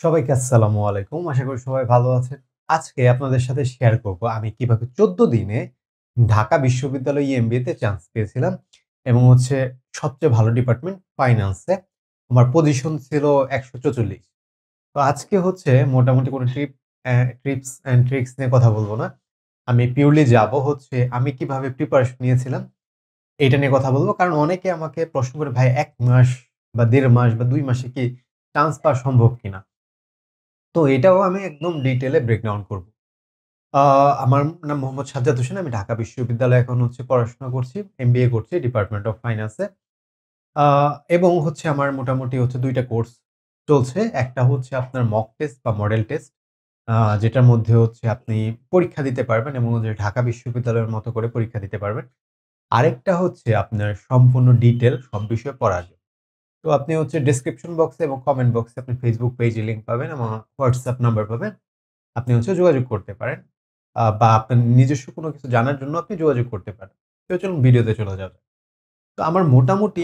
সবাইকে আসসালামু আলাইকুম। আশা করি সবাই ভালো আছেন। আজকে আপনাদের সাথে শেয়ার করব আমি কিভাবে ১৪ দিনে ঢাকা বিশ্ববিদ্যালয় EMBA তে চান্স পেয়েছিলাম এবং সবচেয়ে ভালো ডিপার্টমেন্ট ফাইন্যান্সে। আমার পজিশন ছিল ১৪৪। তো আজকে মোটামুটি কোনো ট্রিপস অ্যান্ড ট্রিকস নিয়ে কথা বলব না। আমি পিউরলি যাব আমি কিভাবে প্রিপারেশন নিয়েছিলাম এইটা নিয়ে কথা বলব। কারণ অনেকে আমাকে প্রশ্ন করে, "ভাই ১ মাস বা ১.৫ মাস বা ২ মাসে কি চান্স পাওয়া সম্ভব কিনা?" তো এটাও আমি একদম ডিটেইলে ব্রেকডাউন করব। আ আমার নাম মোহাম্মদ সাজ্জাদ হোসেন। আমি ঢাকা বিশ্ববিদ্যালয়ে এখন পড়াশোনা করছি। MBA করছি ডিপার্টমেন্ট অফ ফাইন্যান্সে। আ এবং আমার মোটামুটি ২ টা কোর্স চলছে। একটা আপনার মক টেস্ট বা মডেল টেস্ট, আ যেটার মধ্যে আপনি পরীক্ষা দিতে পারবেন এবং ঢাকা বিশ্ববিদ্যালয়ের মতো করে পরীক্ষা দিতে পারবেন। আরেকটা আপনার সম্পূর্ণ ডিটেইল সব বিষয়ে পড়া যায়। তো আপনি ডেসক্রিপশন বক্সে এবং কমেন্ট বক্সে আপনি Facebook পেজে লিংক পাবেন এবং WhatsApp নাম্বার পাবেন। আপনি যোগাযোগ করতে পারেন। বা আপনার নিজস্ব কোনো কিছু জানার জন্য আপনি যোগাযোগ করতে পারেন। তো চলুন ভিডিওতে চলে যাওয়া যাক। তো আমার মোটামুটি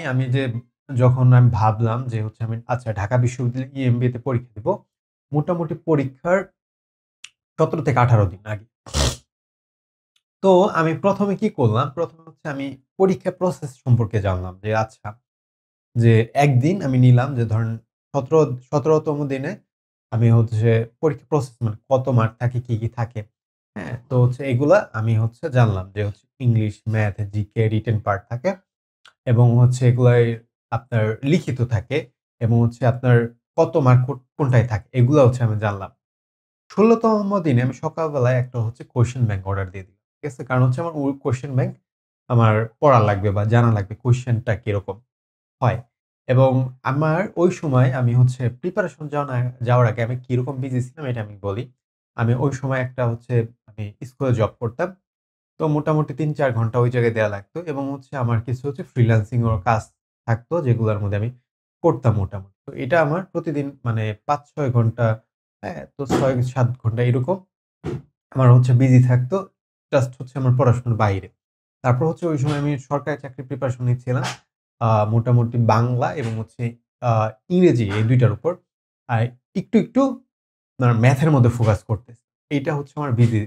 যখন আমি ভাবলাম যে আমি আচ্ছা ঢাকা বিশ্ববিদ্যালয়ে EMBA তে পরীক্ষা দিব। মোটামুটি পরীক্ষার ১৭ থেকে ১৮ দিন আগে। তো আমি ১ম এ কি করলাম? ১ম এ আমি পরীক্ষা প্রসেস সম্পর্কে জানলাম যে আচ্ছা, যে একদিন আমি নিলাম যে ধরেন ১৭তম দিনে আমি পরীক্ষা প্রসেস মানে কত মার্ক থাকে, কি থাকে, হ্যাঁ? তো এগুলা আমি জানলাম যে English, math, GK, written part থাকে এবং এগুলাই আপনার লিখিত থাকে এবং আপনার কত মার্ক কোনটায় থাকে এগুলা আমি জানলাম। ১৬তম দিনে আমি সকালবেলায় একটা কোয়েশ্চেন ব্যাংক অর্ডার দিয়ে দিলাম। ঠিক আছে? কারণ আমার ওই কোয়েশ্চেন ব্যাংক আমার পড়া লাগবে বা জানা লাগবে কোয়েশ্চেনটা কিরকম হয়। এবং আমার ওই সময় আমি প্রিপারেশন যাওয়ার আগে আমি কিরকম বিজি ছিলাম এটা আমি বলি। আমি ওই সময় একটা আমি স্কুলে জব করতাম। তো মোটামুটি ৩-৪ ঘন্টা ওই জায়গায় দেয়া লাগতো এবং আমার কিছু ফ্রিল্যান্সিং এর কাজ থাকতো যেগুলোর মধ্যে আমি করতাম মোটামুটি। তো এটা আমার প্রতিদিন মানে ৫-৬ ঘন্টা, হ্যাঁ? তো ৬-৭ ঘন্টা এরকম আমার বিজি থাকতো জাস্ট আমার পড়াশোনার বাইরে। তারপর ওই সময় আমি সরকারি চাকরির প্রিপারেশন নিচ্ছিলাম। মোটামুটি বাংলা এবং আ ইংরেজি এই ২ টার উপর। আর একটু আপনার ম্যাথের মধ্যে ফোকাস করতেছি। এইটা আমার বিজি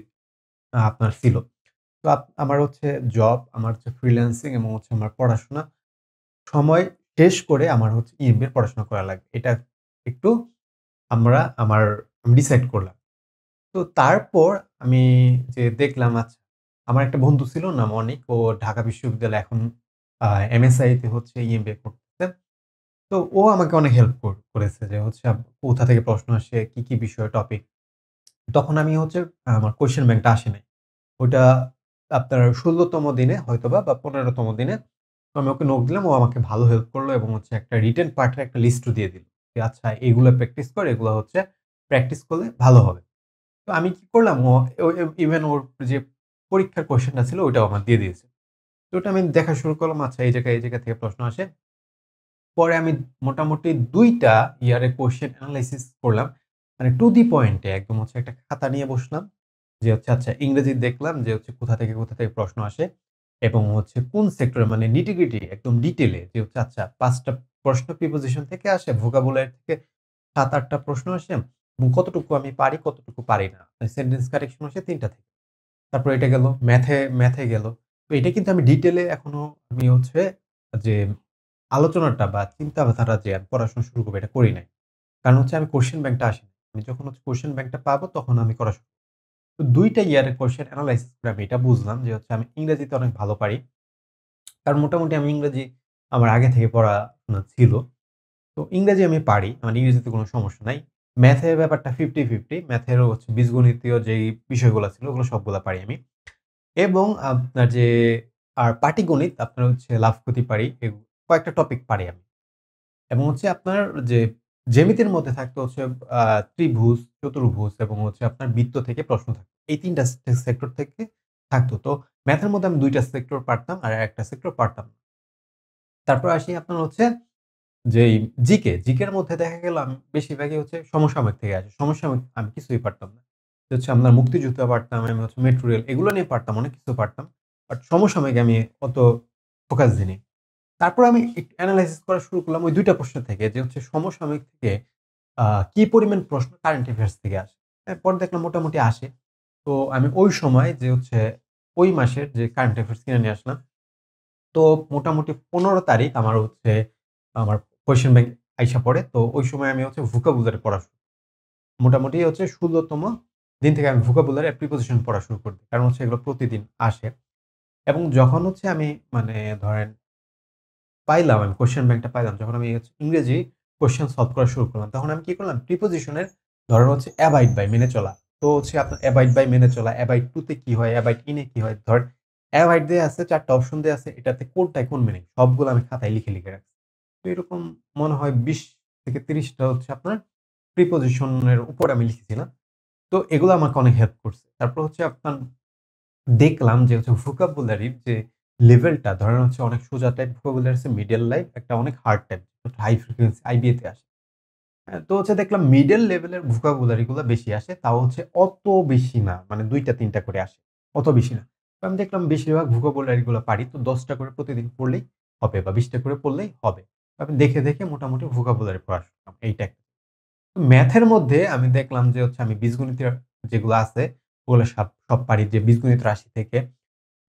আপনার ছিল। তো আমার জব, আমার ফ্রিল্যান্সিং এবং আমার পড়াশোনা সময় শেষ করে আমার EMBA এর পড়াশোনা করা লাগবে। এটা একটু আমার আমি ডিসাইড করলাম। তো তারপর আমি দেখলাম আচ্ছা, আমার একটা বন্ধু ছিল নাম অনিক। ও ঢাকা বিশ্ববিদ্যালয়ে এখন MSI তে EMBA করতেছে। তো ও আমাকে অনেক হেল্প করেছে যে কোথা থেকে প্রশ্ন আসে, কি বিষয় টপিক। তখন আমি আমার কোয়েশ্চেন ব্যাংকটা আসে নাই। ওটা আপনার ১৬ তম দিনে হয়তোবা বা ১৫ তম দিনে আমি ওকে নক দিলাম। ও আমাকে ভালো হেল্প করলো এবং একটা রিটেন পার্ট এর একটা লিস্টও দিয়ে দিল। যে আচ্ছা এগুলা প্র্যাকটিস কর, এগুলা প্র্যাকটিস করলে ভালো হবে। তো আমি কি করলাম, ও ও ইভেন ওর যে পরীক্ষার কোয়েশ্চেনটা ছিল ওইটাও আমার দিয়ে দিয়েছে। তো ওটা আমি দেখা শুরু করলাম, আচ্ছা এই জায়গা থেকে প্রশ্ন আসে। পরে আমি মোটামুটি ২ টা ইয়ারের কোয়েশ্চেন এনালাইসিস করলাম। মানে টু দি পয়েন্ট এ একদম একটা খাতা নিয়ে বসলাম। যে আচ্ছা ইংরেজি দেখলাম যে কোথা থেকে প্রশ্ন আসে এবং কোন সেক্টরে মানে নিটি-গ্রিটি একদম ডিটেইলে যে আচ্ছা ৫ টা প্রশ্ন প্রিপোজিশন থেকে আসে, ভোকাবুলারি থেকে ৭-৮ টা প্রশ্ন আসে এবং কতটুকু আমি পারি, কতটুকু পারি না। সেন্টেন্স কারেকশন আসে ৩ টা থেকে। তারপর এটা গেল, ম্যাথে গেল। তো এটা কিন্তু আমি ডিটেইলে এখনো আমি যে আলোচনাটা বা চিন্তাধারা যে আমি পড়াশোনা শুরু করব এটা করি নাই। কারণ আমি কোয়েশ্চেন ব্যাংকটা আসেনি। আমি যখন কোয়েশ্চেন ব্যাংকটা পাবো তখন আমি করা শুরু। তো ২ টা ইয়ারের কোয়েশ্চেন এনালাইসিস করে আমি এটা বুঝলাম যে আমি ইংরেজিতে অনেক ভালো পারি। কারণ মোটামুটি আমি ইংরেজি আমার আগে থেকে পড়াশোনা ছিল। তো ইংরেজি আমি পারি। আমার ইংরেজিতে কোনো সমস্যা নাই। ম্যাথের ব্যাপারটা 50-50, ম্যাথেরও বীজগণিতীয় যেই বিষয়গুলা ছিল ওগুলো সবগুলা পারি আমি। এবং আপনার যে পাটিগণিত আপনার লাভ-ক্ষতি পারি। কয়েকটা টপিক পারি আমি। এবং আপনার যে জ্যামিতির মধ্যে থাকতো আ ত্রিভুজ, চতুর্ভুজ এবং আপনার বৃত্ত থেকে প্রশ্ন থাকতো। এই ৩ টা সেক্টর থেকে থাকতো। তো ম্যাথের মধ্যে আমি ২ টা সেক্টর পারতাম আর একটা সেক্টর পারতাম না। তারপর আসি আপনার যেই জিকের মধ্যে দেখা গেল আমি বেশিরভাগই সমসাময়িক থেকে আসে। সমসাময়িক আমি কিছুই পারতাম না। আপনার মুক্তিযুদ্ধ পারতাম, আমি মেট্রো রেল এগুলো নিয়ে পারতাম, অনেক কিছু পারতাম। বাট সমসাময়িক আমি অত ফোকাস দিইনি। তারপর আমি একটু এনালাইসিস করা শুরু করলাম ওই ২ টা প্রশ্ন থেকে যে সমসাময়িক থেকে আ কি পরিমাণ প্রশ্ন কারেন্ট অ্যাফেয়ার্স থেকে আসে। পরে দেখলাম মোটামুটি আসে। তো আমি ওই সময় যে হচ্ছে ওই মাসের যে কারেন্ট অ্যাফেয়ার্স কিনে নিয়ে আসলাম। তো মোটামুটি ১৫ তারিখ আমার হচ্ছে আমার কোয়েশ্চেন ব্যাংক আইসা পড়ে। তো ওই সময় আমি হচ্ছে ভোকাবুলারি পড়া মোটামুটি হচ্ছে ১৬ তম দিন থেকে আমি ভোকাবুলারি আর প্রিপোজিশন পড়া শুরু করে দিই। কারণ হচ্ছে এগুলো প্রতিদিন আসে। এবং যখন হচ্ছে আমি মানে ধরেন পাইলাম, আমি কোয়েশ্চেন ব্যাংকটা পাইলাম। যখন আমি হচ্ছে ইংরেজি কোয়েশ্চেন সলভ করা শুরু করলাম, তখন আমি কি করলাম? প্রিপোজিশনের ধরেন হচ্ছে অ্যাবাইড বাই মেনে চলা। তো হচ্ছে আপনার অ্যাবাইড বাই মেনে চলা, অ্যাবাইড টু তে কি হয়? অ্যাবাইড ইন এ কি হয়? ধরেন অ্যাবাইড দেয়া আছে ৪ টা অপশন দেয়া আছে। এটাতে কোনটায় কোন মিনিং? সবগুলো আমি খাতায় লিখে রাখছি। তো এরকম মনে হয় ২০ থেকে ৩০ টা হচ্ছে আপনার প্রিপোজিশনের উপর আমি লিখেছিলাম। তো এগুলো আমাকে অনেক হেল্প করছে। তারপর হচ্ছে আপনার দেখলাম যে হচ্ছে ভোকাবুলারির যে লেভেলটা ধরেন হচ্ছে অনেক সোজা টাইপ ভোকাবুলারি আছে, মিডল লাইফ, একটা অনেক hard type high frequency IBA তে আসে। তো হচ্ছে দেখলাম মিডল লেভেলের ভোকাবুলারি গুলা বেশি আসে। তাও হচ্ছে অত বেশি না। মানে ২ টা ৩ টা করে আসে। অত বেশি না। তো আমি দেখলাম বেশিরভাগ ভোকাবুলারি গুলা পারি। তো ১০ টা করে প্রতিদিন পড়লেই হবে বা ২০ টা করে পড়লেই হবে। তো আমি দেখে মোটামুটি ভোকাবুলারি পড়া শুরু করলাম। এইটা একটা। ম্যাথের মধ্যে আমি দেখলাম যে হচ্ছে আমি বীজগণিতের যেগুলো আছে ওগুলো সব পারি, যে বীজগণিত রাশি থেকে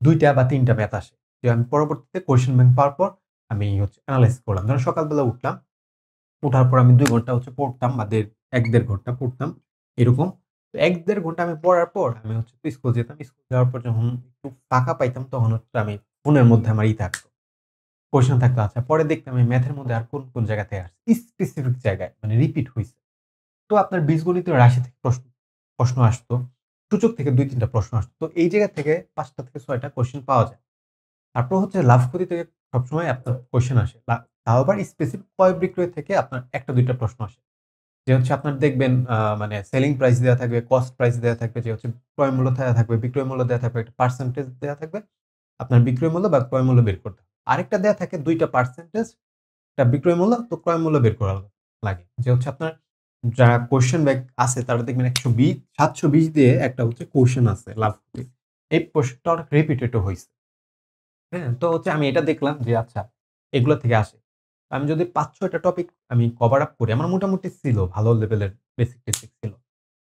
২ টা বা ৩ টা ম্যাথ আসে। যে আমি পরবর্তীতে কোয়েশ্চেন ব্যাংক পাওয়ার পর আমি হচ্ছে এনালাইজ করলাম। ধরেন সকালবেলা উঠলাম। উঠার পর আমি ২ ঘন্টা হচ্ছে পড়তাম বা ১-১.৫ ঘন্টা পড়তাম এরকম। তো ১-১.৫ ঘন্টা আমি পড়ার পর আমি হচ্ছে স্কুল যেতাম। স্কুল যাওয়ার পর যখন একটু ফাঁকা পাইতাম তখন হচ্ছে আমি ফোনের মধ্যে আমার থাকতো। কোয়েশ্চেন থাকতো। আচ্ছা পরে দেখতাম আমি ম্যাথের মধ্যে আর কোন জায়গা থেকে আসছে। স্পেসিফিক জায়গায় মানে রিপিট হইছে। তো আপনার বীজগণিতীয় রাশি থেকে প্রশ্ন আসতো। সূচক থেকে ২-৩ টা প্রশ্ন আসতো। তো এই জায়গা থেকে ৫ টা থেকে ৬ টা কোয়েশ্চেন পাওয়া যায়। তারপর হচ্ছে লাফ-ক্ষতি থেকে সবসময় আপনার কোয়েশ্চেন আসে। তাও আবার স্পেসিফিক ক্রয়-বিক্রয় থেকে আপনার ১ টা ২ টা প্রশ্ন আসে। যে হচ্ছে আপনার দেখবেন মানে সেলিং প্রাইস দেয়া থাকবে, কস্ট প্রাইস দেয়া থাকবে, যে হচ্ছে ক্রয় মূল্য দেয়া থাকবে, বিক্রয় মূল্য দেয়া থাকবে, একটা পার্সেন্টেজ দেয়া থাকবে। আপনার বিক্রয় মূল্য বা ক্রয় মূল্য বের করতে হবে। আরেকটা দেয়া থাকে ২ টা পার্সেন্টেজ, একটা বিক্রয় মূল্য, তো ক্রয় মূল্য বের করা লাগে। যে হচ্ছে আপনার যারা কোয়েশ্চেন ব্যাংক আছে তারা দেখবেন ৭২০ দিয়ে একটা হচ্ছে কোয়েশ্চেন আছে লাভ-ক্ষতির। এই কোয়েশ্চেনটা অনেক রিপিটেড হইছে। হ্যাঁ? তো হচ্ছে আমি এটা দেখলাম যে আচ্ছা এগুলা থেকে আসে। আমি যদি ৫-৬ টা টপিক আমি কভার আপ করি, আমার মোটামুটি ছিল ভালো লেভেলের বেসিক ছিল।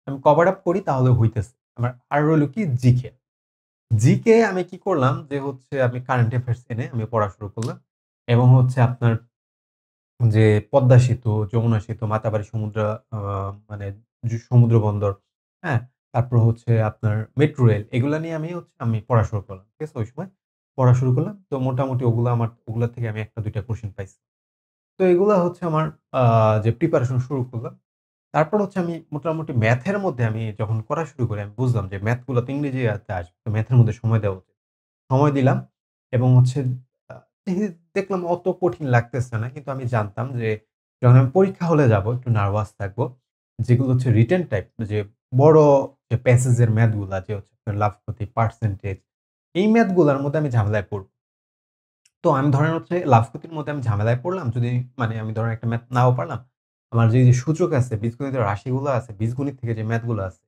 আমি কভার আপ করি তাহলে হইতেছে। আমার আর রইল কি জিকে। জিকে আমি কি করলাম যে হচ্ছে আমি কারেন্ট অ্যাফেয়ার্স এনে আমি পড়া শুরু করলাম। এবং হচ্ছে আপনার যে পদ্মা সেতু, যমুনা সেতু, মাতাবাড়ি সমুদ্র আ মানে সমুদ্র বন্দর, হ্যাঁ? তারপর হচ্ছে আপনার মেট্রো রেল, এগুলা নিয়ে আমি পড়া শুরু করলাম। ঠিক আছে? ওই সময় পড়া শুরু করলাম। তো মোটামুটি ওগুলা থেকে আমি ১ টা ২ টা কোয়েশ্চেন পাইছি। তো এগুলা হচ্ছে আমার আ যে প্রিপারেশন শুরু করলাম। তারপর হচ্ছে আমি মোটামুটি ম্যাথের মধ্যে আমি যখন করা শুরু করি, আমি বুঝলাম যে ম্যাথ গুলা তো ইংরেজিতে আসবে। তো ম্যাথের মধ্যে সময় দেওয়া উচিত। সময় দিলাম এবং হচ্ছে আ দেখলাম অত কঠিন লাগতেছে না। কিন্তু আমি জানতাম যে যখন আমি পরীক্ষা হলে যাবো একটু নার্ভাস থাকবো। যেগুলো হচ্ছে রিটেন টাইপ, যে বড় যে প্যাসেজ এর ম্যাথ গুলা, যে হচ্ছে আপনার লাভ ক্ষতি, পার্সেন্টেজ, এই ম্যাথ গুলার মধ্যে আমি ঝামেলায় পড়ব। তো আমি ধরেন হচ্ছে লাভ ক্ষতির মধ্যে আমি ঝামেলায় পড়লাম। যদি মানে আমি ধরেন একটা ম্যাথ নাও পারলাম। আমার যে সূচক আছে, বীজগণিতের রাশিগুলো আছে, বীজগণিত থেকে যে ম্যাথ গুলো আছে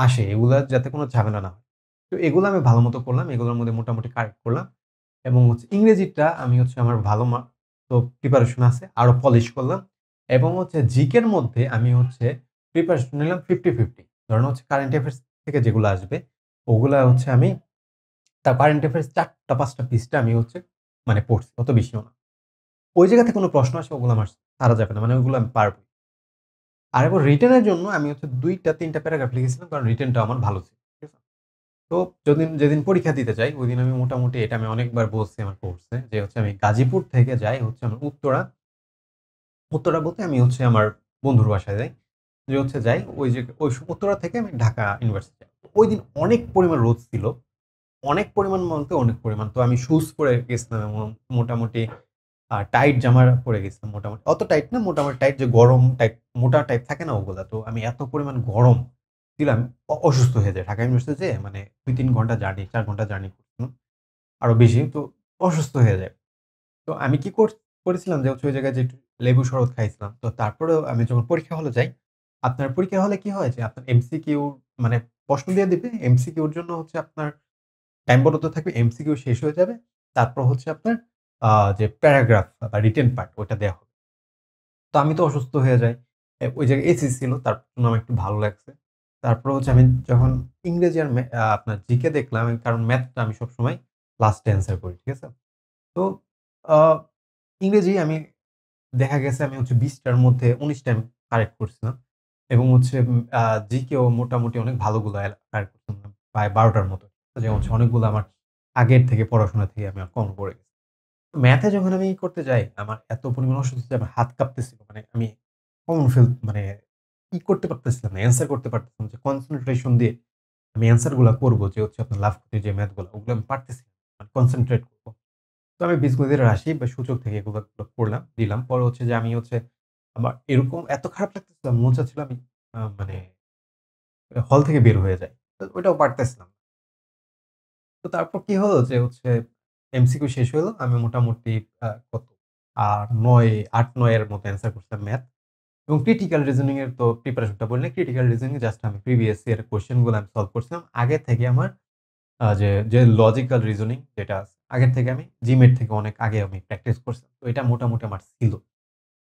আসে, এগুলার যাতে কোন ঝামেলা না হয়। তো এগুলো আমি ভালোমতো করলাম। এগুলোর মধ্যে মোটামুটি কারেক্ট করলাম। এবং হচ্ছে ইংরেজিটা আমি হচ্ছে আমার ভালো তো প্রিপারেশন আছে। আরো পলিশ করলাম। এবং হচ্ছে জিকের মধ্যে আমি হচ্ছে প্রিপারেশন নিলাম 50-50। ধরেন হচ্ছে কারেন্ট অ্যাফেয়ার্স থেকে যেগুলো আসবে, ওগুলা হচ্ছে আমি তার কারেন্ট অ্যাফেয়ার্স ৪ টা ৫ টা পৃষ্ঠা আমি হচ্ছে মানে পড়ছি। অত বেশিও না। ওই জায়গা থেকে কোন প্রশ্ন আসে ওগুলো আমার ছাড়া যাবে না। মানে ওগুলো আমি পারব। আর এবং রিটেন এর জন্য আমি হচ্ছে ২ টা ৩ টা প্যারাগ্রাফ লিখেছিলাম, কারণ রিটেনটা আমার ভালো ছিল। ঠিক আছে? তো যেদিন পরীক্ষা দিতে যাই, ওইদিন আমি মোটামুটি, এটা আমি অনেকবার বলছি আমার কোর্সে, যে হচ্ছে আমি গাজীপুর থেকে যাই হচ্ছে আমার উত্তরা। উত্তরা বলতে আমি হচ্ছে আমার বন্ধুর বাসায় যাই। যে হচ্ছে যাই উত্তরা থেকে আমি ঢাকা ইউনিভার্সিটি যাই। ওইদিন অনেক পরিমাণ রোদ ছিল। অনেক পরিমাণ বলতে অনেক পরিমাণ। তো আমি শুজ পরে গেছিলাম এবং মোটামুটি টাইট জামা পরে গেছিলাম মোটামুটি। অত টাইট না, মোটামুটি টাইট, যে গরম টাইপ, মোটা টাইপ থাকে না ওগুলা। তো আমি এত পরিমাণ গরম ছিলাম, অসুস্থ হয়ে যাই। ঢাকা ইউনিভার্সিটি যেয়ে মানে ২-৩ ঘন্টা জার্নি, ৪ ঘন্টা জার্নি করছিলাম। আরো বেশি। তো অসুস্থ হয়ে যায়। তো আমি কি করেছিলাম যে হচ্ছে ওই জায়গায় যে একটু লেবু শরবত খাইছিলাম। তো তারপরেও আমি যখন পরীক্ষা হলে যাই, আপনার পরীক্ষা হলে কি হয় যে আপনার এমসিকিউ মানে প্রশ্ন দিয়ে দিবে। এমসিকিউর জন্য হচ্ছে আপনার টাইম বরাদ্দ থাকবে। এমসিকিউ শেষ হয়ে যাবে। তারপর হচ্ছে আপনার আ যে প্যারাগ্রাফ বা রিটেন পার্ট ওইটা দেয়া হবে। তো আমি তো অসুস্থ হয়ে যাই। ওই জায়গায় এসি ছিল তার জন্য আমার একটু ভালো লাগছে। তারপরে হচ্ছে আমি যখন ইংরেজি আর আপনার জিকে দেখলাম কারণ ম্যাথটা আমি সবসময় লাস্টে অ্যান্সার করি। ঠিক আছে? তো আ ইংরেজি আমি দেখা গেছে আমি হচ্ছে ২০ টার মধ্যে ১৯ টা আমি কারেক্ট করছিলাম। এবং হচ্ছে জিকেও মোটামুটি অনেক ভালোগুলো কারেক্ট করছিলাম। প্রায় ১২ টার মতো। যেমন হচ্ছে অনেকগুলো আমার আগের থেকে পড়াশোনা থেকে আমি কমন পড়ে গেছি। ম্যাথে যখন আমি করতে যাই, আমার এত পরিমাণ অসুস্থ আমার হাত কাঁপতেছিল। মানে আমি কমন মানে করতে পারতেছিলাম না। অ্যান্সার করতে পারতেছিলাম না। যে কনসেনট্রেশন দিয়ে আমি অ্যান্সার গুলা করব যে হচ্ছে আপনার লাফ ক্ষতির যে ম্যাথ গুলা ওগুলো আমি পারতেছি না। মানে কনসেনট্রেট করব। তো আমি বীজগণিতের রাশি বা সূচক থেকে এগুলো করলাম, দিলাম। পরে হচ্ছে যে আমি হচ্ছে আমার এরকম এত খারাপ লাগতেছিল মনে চাচ্ছিল আমি মানে হল থেকে বের হয়ে যাই। তো ওইটাও পারতেছিলাম না। তো তারপর কি হলো যে হচ্ছে এমসিকিউ শেষ হলো। আমি মোটামুটি কত ৯ ৮-৯ এর মতো অ্যান্সার করছিলাম ম্যাথ। এবং ক্রিটিক্যাল রিজনিং এর তো প্রিপারেশনটা বলি নাই। ক্রিটিক্যাল রিজনিং জাস্ট আমি প্রিভিয়াস ইয়ার কোয়েশ্চেন গুলো আমি সলভ করছিলাম। আগে থেকে আমার যে লজিক্যাল রিজনিং যেটা আছে, আগের থেকে আমি জিমেট থেকে অনেক আগে আমি প্র্যাকটিস করছিলাম। তো এটা মোটামুটি আমার ছিল।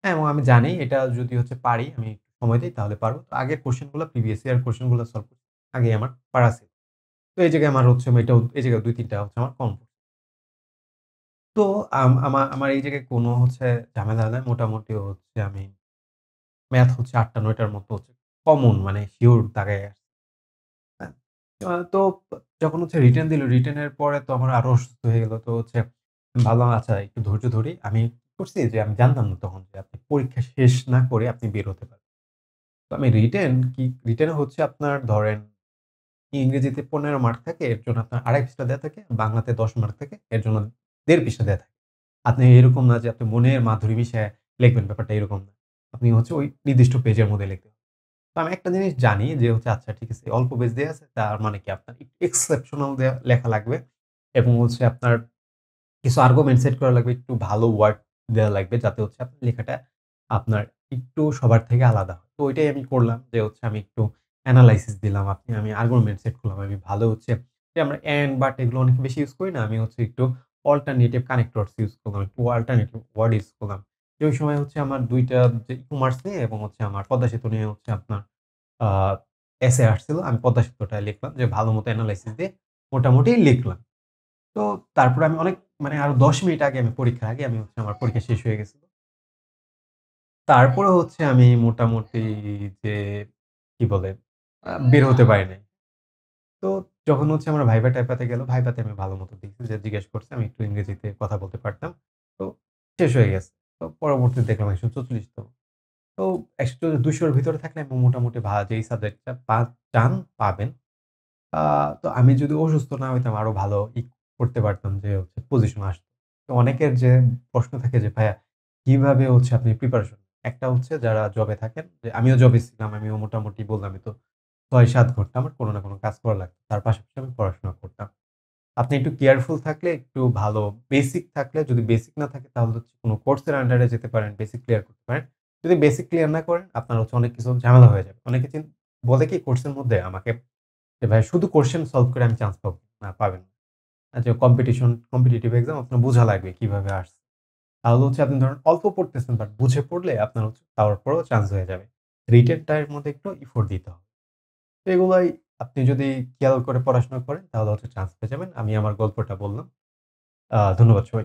হ্যাঁ, এবং আমি জানি এটা যদি হচ্ছে পারি, আমি একটু সময় দেই তাহলে পারব। তো আগের কোয়েশ্চেন গুলো প্রিভিয়াস ইয়ার কোয়েশ্চেন গুলো সলভ আগেই আমার পারা ছিল। তো এই জায়গায় আমার হচ্ছে এটাও এই জায়গায় ২-৩ টা হচ্ছে আমার কম। তো আমার এই জায়গায় কোনো হচ্ছে ঝামেলা নাই। মোটামুটি হচ্ছে আমি ম্যাথ হচ্ছে ৮ টা ৯ টার মতো হচ্ছে কমন মানে সিউর দাগায় আসছে। হ্যাঁ? তো যখন হচ্ছে রিটেন দিল, রিটেনের পরে তো আমার আরো অসুস্থ হয়ে গেল। তো হচ্ছে আমি ভাবলাম আচ্ছা একটু ধৈর্য ধরি। আমি কি করছি যে আমি জানতাম না তখন যে আপনি পরীক্ষা শেষ না করে আপনি বের হতে পারবেন। তো আমি রিটেন এ হচ্ছে আপনার ধরেন ইংরেজিতে ১৫ মার্ক থাকে, এর জন্য আপনার ২.৫ পৃষ্ঠা দেয়া থাকে। বাংলাতে ১০ মার্ক থাকে, এর জন্য ১.৫ পৃষ্ঠা দেয়া থাকে। আপনি এরকম না যে আপনি মনের মাধুরী মিশায় লিখবেন, ব্যাপারটা এরকম না। আপনি হচ্ছে ওই নির্দিষ্ট পেজের মধ্যে লিখতে হবে। তো আমি একটা জিনিস জানি যে হচ্ছে আচ্ছা ঠিক আছে অল্প পেজ দেয়া আছে তার মানে কি আপনার একটু এক্সেপশনাল লেখা লাগবে এবং হচ্ছে আপনার কিছু আর্গুমেন্ট সেট করা লাগবে, একটু ভালো ওয়ার্ড দেয়া লাগবে যাতে হচ্ছে আপনার লেখাটা আপনার একটু সবার থেকে আলাদা হয়। তো ওইটাই আমি করলাম যে হচ্ছে আমি একটু এনালাইসিস দিলাম। আমি আর্গুমেন্ট সেট করলাম। আমি ভালো হচ্ছে যে আমরা এন্ড, বাট এগুলো অনেক বেশি ইউজ করি না। আমি হচ্ছে একটু অল্টারনেটিভ কানেক্টরস ইউজ করলাম। একটু অল্টারনেটিভ ওয়ার্ড ইউজ করলাম। যে ওই সময় হচ্ছে আমার ২ টা যে ই-কমার্স নিয়ে এবং হচ্ছে আমার পদ্মা সেতু নিয়ে হচ্ছে আপনার আ এসে আসছিল। আমি পদ্মা সেতুটা লিখলাম যে ভালো মতো এনালাইসিস দিয়ে মোটামুটি লিখলাম। তো তারপরে আমি অনেক মানে আরো ১০ মিনিট আগে আমি পরীক্ষার আগে আমি হচ্ছে আমার পরীক্ষা শেষ হয়ে গেছিল। তারপরে হচ্ছে আমি মোটামুটি যে কি বলে বের হতে পারি নাই। তো যখন হচ্ছে আমরা ভাইবা-টাইপাতে গেল, ভাইভাতে আমি ভালো মতো দিছি যে জিজ্ঞেস করছে আমি একটু ইংরেজিতে কথা বলতে পারতাম। তো শেষ হয়ে গেছে। তো পরবর্তীতে দেখলাম ১৪৪ তো। তো ১০০ এর ভিতরে থাকলে আমি মোটামুটি যেই সাবজেক্টটা চান পাবেন। আ তো আমি যদি অসুস্থ না হইতাম আরো ভালো করতে পারতাম যে হচ্ছে পজিশন আসতো। তো অনেকের যে প্রশ্ন থাকে যে ভাইয়া কিভাবে হচ্ছে আপনি প্রিপারেশন একটা হচ্ছে যারা জবে থাকেন যে আমিও জবে ছিলাম। আমিও মোটামুটি বললামই তো ৬-৭ ঘন্টা আমার কোন না কোন কাজ করা লাগতো। তার পাশাপাশি আমি পড়াশোনা করতাম। আপনি একটু কেয়ারফুল থাকলে একটু ভালো বেসিক থাকলে যদি বেসিক না থাকে তাহলে হচ্ছে কোন কোর্সের আন্ডারে যেতে পারেন, বেসিক ক্লিয়ার করতে পারেন। যদি বেসিক ক্লিয়ার না করেন আপনার হচ্ছে অনেক কিছু ঝামেলা হয়ে যাবে। অনেকে বলে কি কোর্সের মধ্যে আমাকে যে ভাই শুধু কোয়েশ্চেন সলভ করে আমি চান্স পাবো। না পাবেন না। যে কম্পিটিটিভ এক্সাম আপনার বোঝা লাগবে কিভাবে আসছে। তাহলে হচ্ছে আপনি ধরেন অল্প পড়তেছেন বাট বুঝে পড়লে আপনার হচ্ছে তারপরেও চান্স হয়ে যাবে। রিটেন টা এর মধ্যে একটু এফোর্ট দিতে হবে। তো এগুলাই আপনি যদি খেয়াল করে পড়াশোনা করেন তাহলে হচ্ছে চান্স পেয়ে যাবেন। আমি আমার গল্পটা বললাম। ধন্যবাদ সবাইকে।